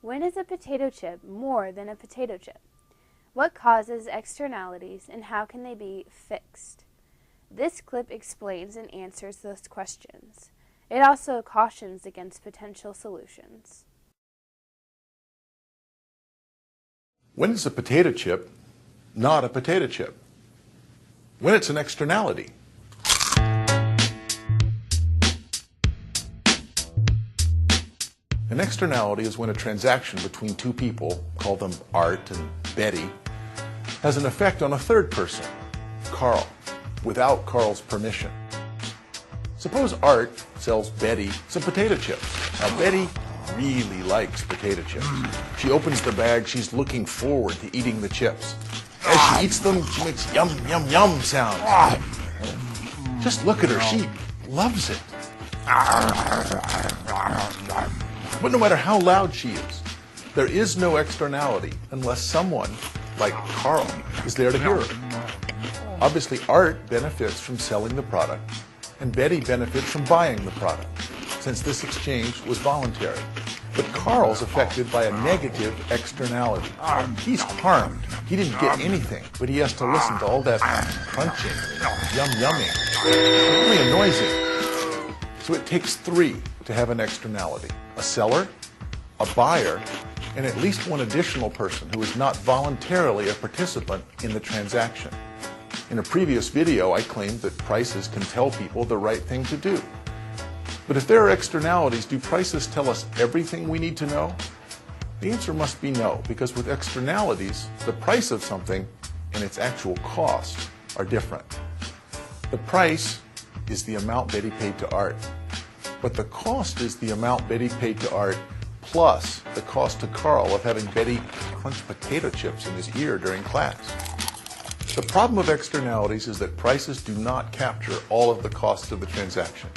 When is a potato chip more than a potato chip? What causes externalities and how can they be fixed? This clip explains and answers those questions. It also cautions against potential solutions. When is a potato chip not a potato chip? When it's an externality. An externality is when a transaction between two people, call them Art and Betty, has an effect on a third person, Carl, without Carl's permission. Suppose Art sells Betty some potato chips. Now Betty really likes potato chips. She opens the bag, she's looking forward to eating the chips. As she eats them, she makes yum, yum, yum sounds. Just look at her, she loves it. But no matter how loud she is, there is no externality unless someone, like Carl, is there to hear her. Obviously, Art benefits from selling the product, and Betty benefits from buying the product, since this exchange was voluntary. But Carl's affected by a negative externality. He's harmed. He didn't get anything, but he has to listen to all that crunching, yum-yumming. It really annoys him. So it takes three to have an externality: a seller, a buyer, and at least one additional person who is not voluntarily a participant in the transaction. In a previous video, I claimed that prices can tell people the right thing to do. But if there are externalities, do prices tell us everything we need to know? The answer must be no, because with externalities, the price of something and its actual cost are different. The price is the amount Betty paid to Art, but the cost is the amount Betty paid to Art plus the cost to Carl of having Betty crunch potato chips in his ear during class. The problem of externalities is that prices do not capture all of the costs of the transaction.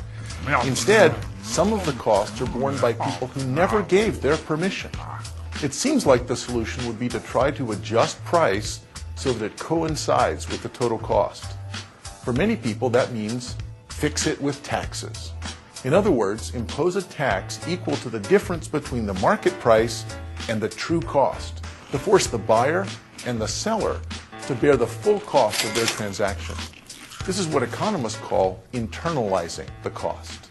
Instead, some of the costs are borne by people who never gave their permission. It seems like the solution would be to try to adjust price so that it coincides with the total cost. For many people, that means fix it with taxes. In other words, impose a tax equal to the difference between the market price and the true cost, to force the buyer and the seller to bear the full cost of their transaction. This is what economists call internalizing the cost.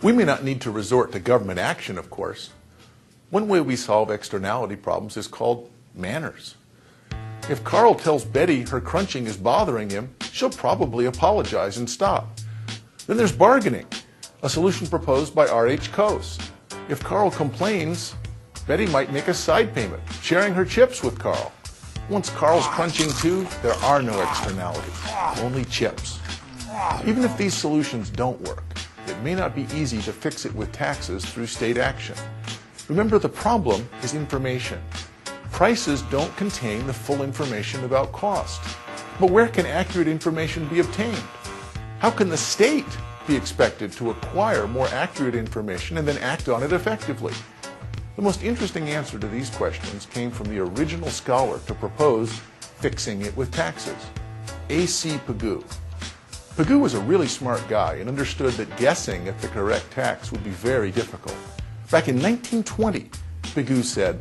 We may not need to resort to government action, of course. One way we solve externality problems is called manners. If Carl tells Betty her crunching is bothering him, she'll probably apologize and stop. Then there's bargaining, a solution proposed by R.H. Coase. If Carl complains, Betty might make a side payment, sharing her chips with Carl. Once Carl's crunching too, there are no externalities, only chips. Even if these solutions don't work, it may not be easy to fix it with taxes through state action. Remember, the problem is information. Prices don't contain the full information about cost. But where can accurate information be obtained? How can the state be expected to acquire more accurate information and then act on it effectively? The most interesting answer to these questions came from the original scholar to propose fixing it with taxes, A.C. Pigou. Pigou was a really smart guy and understood that guessing at the correct tax would be very difficult. Back in 1920, Pigou said,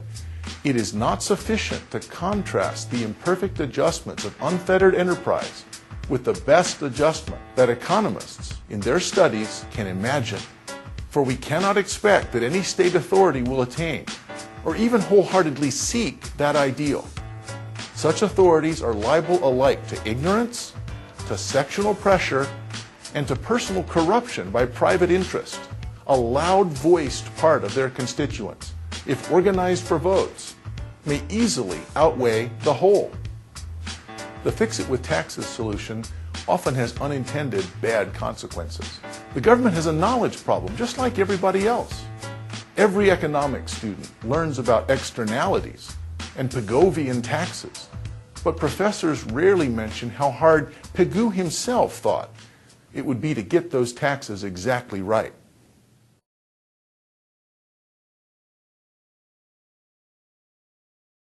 "It is not sufficient to contrast the imperfect adjustments of unfettered enterprise with the best adjustment that economists in their studies can imagine. For we cannot expect that any state authority will attain, or even wholeheartedly seek, that ideal. Such authorities are liable alike to ignorance, to sectional pressure, and to personal corruption by private interest, a loud-voiced part of their constituents, if organized for votes, may easily outweigh the whole." The fix-it-with-taxes solution often has unintended bad consequences. The government has a knowledge problem, just like everybody else. Every economics student learns about externalities and Pigovian taxes, but professors rarely mention how hard Pigou himself thought it would be to get those taxes exactly right.